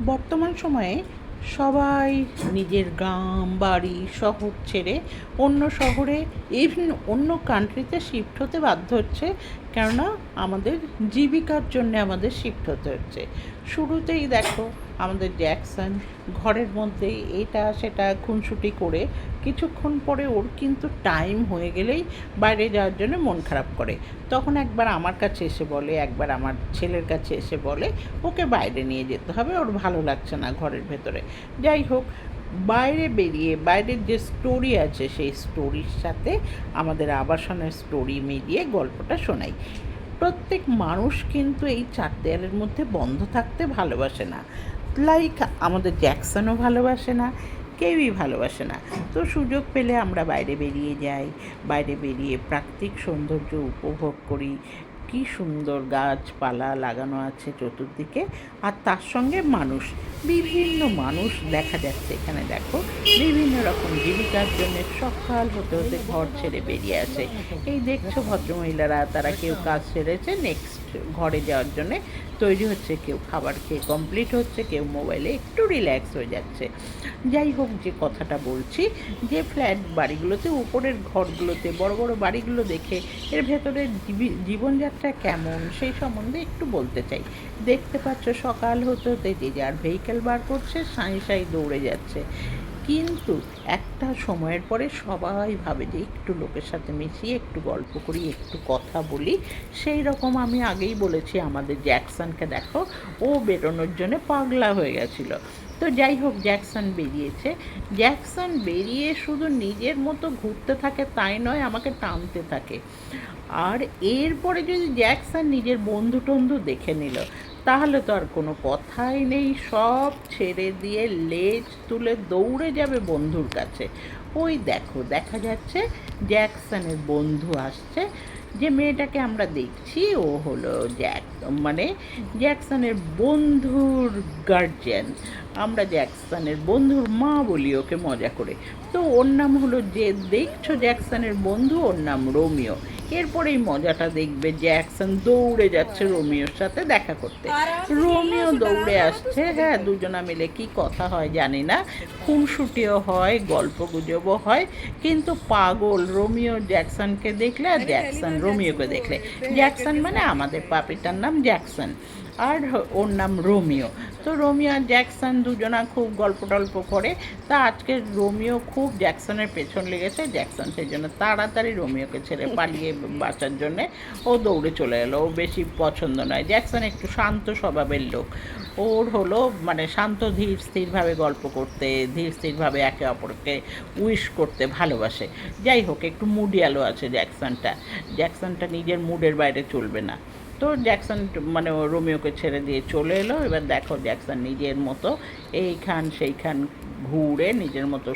বর্তমান সময়ে সবাই নিজের গ্রাম বাড়ি শহর ছেড়ে অন্য শহরে ইভেন অন্য কান্ট্রিতে শিফট হতে বাধ্য হচ্ছে, কেননা আমাদের জীবিকার জন্যে আমাদের শিফট হতে হচ্ছে। শুরুতেই দেখো আমাদের জ্যাকসন ঘরের মধ্যেই এটা সেটা খুনসুটি করে কিছুক্ষণ পরে ওর কিন্তু টাইম হয়ে গেলেই বাইরে যাওয়ার জন্য মন খারাপ করে। তখন একবার আমার কাছে এসে বলে, একবার আমার ছেলের কাছে এসে বলে ওকে বাইরে নিয়ে যেতে হবে, ওর ভালো লাগছে না ঘরের ভেতরে। যাই হোক, বাইরে বেরিয়ে বাইরের যে স্টোরি আছে সেই স্টোরির সাথে আমাদের আবাসনের স্টোরি মিলিয়ে গল্পটা শোনাই। প্রত্যেক মানুষ কিন্তু এই চার দেয়ালের মধ্যে বন্ধ থাকতে ভালোবাসে না। লাইক আমাদের জ্যাকসনও ভালোবাসে না, কেউই ভালোবাসে না। তো সুযোগ পেলে আমরা বাইরে বেরিয়ে যাই, বাইরে বেরিয়ে প্রাকৃতিক সৌন্দর্য উপভোগ করি। কি সুন্দর গাছপালা লাগানো আছে চতুর্দিকে, আর তার সঙ্গে মানুষ, বিভিন্ন মানুষ দেখা যাচ্ছে এখানে। দেখো বিভিন্ন রকম জীবিকার জন্য সকাল হতে হতে ঘর ছেড়ে বেরিয়ে আসে। এই দেখছো ভদ্রমহিলারা, তারা কেউ কাজ সেরেছে, নেক্সট ঘরে যাওয়ার জন্যে তৈরি হচ্ছে, কেউ খাবার খেয়ে কমপ্লিট হচ্ছে, কেউ মোবাইলে একটু রিল্যাক্স হয়ে যাচ্ছে। যাই হোক, যে কথাটা বলছি, যে ফ্ল্যাট বাড়িগুলোতে, উপরের ঘরগুলোতে, বড় বড় বাড়িগুলো দেখে এর ভেতরে জীবনযাত্রা কেমন সেই সম্বন্ধে একটু বলতে চাই। দেখতে পাচ্ছ সকাল হতে হতে যে যার ভেহিকেল বার করছে, সাঁই সাঁই দৌড়ে যাচ্ছে। কিন্তু একটা সময়ের পরে সবাই ভাবে যে একটু লোকের সাথে মিশিয়ে একটু গল্প করি, একটু কথা বলি। সেই রকম আমি আগেই বলেছি, আমাদের জ্যাকসনকে দেখো, ও বেরোনোর জন্য পাগলা হয়ে গেছিলো। তো যাই হোক, জ্যাকসন বেরিয়েছে। জ্যাকসন বেরিয়ে শুধু নিজের মতো ঘুরতে থাকে তাই নয়, আমাকে টানতে থাকে। আর এরপরে যদি জ্যাকসন নিজের বন্ধু টন্ধু দেখে নিল, তাহলে তো আর কোনো কথাই নেই, সব ছেড়ে দিয়ে লেজ তুলে দৌড়ে যাবে বন্ধুর কাছে। ওই দেখো, দেখা যাচ্ছে জ্যাকসনের বন্ধু আসছে। যে মেয়েটাকে আমরা দেখছি ও হলো মানে জ্যাকসনের বন্ধুর গার্জিয়ান। আমরা জ্যাকসনের বন্ধুর মা বলি ওকে মজা করে। তো ওর নাম হলো, যে দেখছো জ্যাকসনের বন্ধু, ওর নাম রোমিও। এরপরেই মজাটা দেখবে, জ্যাকসন দৌড়ে যাচ্ছে রোমিওর সাথে দেখা করতে, রোমিও দৌড়ে আসছে। হ্যাঁ, দুজনা মিলে কি কথা হয় জানি না, খুনসুটিও হয়, গল্প গুজবও হয়। কিন্তু পাগল রোমিও জ্যাকসনকে দেখলে, আর জ্যাকসন রোমিওকে দেখলে। জ্যাকসন মানে আমাদের পাপিটার নাম জ্যাকসন, আর ওর নাম রোমিও। তো রোমিও আর জ্যাকসন দুজনা খুব গল্প টল্প করে। তা আজকে রোমিও খুব জ্যাকসনের পেছন লেগেছে, জ্যাকসন সেই জন্য তাড়াতাড়ি রোমিওকে ছেড়ে পালিয়ে বাঁচার জন্যে ও দৌড়ে চলে এলো। ও বেশি পছন্দ নয়, জ্যাকসন একটু শান্ত স্বভাবের লোক। ওর হলো মানে শান্ত ধীর স্থিরভাবে গল্প করতে, ধীর স্থিরভাবে একে অপরকে উইশ করতে ভালোবাসে। যাই হোক, একটু মুডিয়ালো আছে জ্যাকসনটা নিজের মুডের বাইরে চলবে না। তো জ্যাকসন মানে রোমিওকে ছেড়ে দিয়ে চলে এলো। এবার দেখো জ্যাকসন নিজের মতো এইখান সেইখান ঘুরে নিজের মতো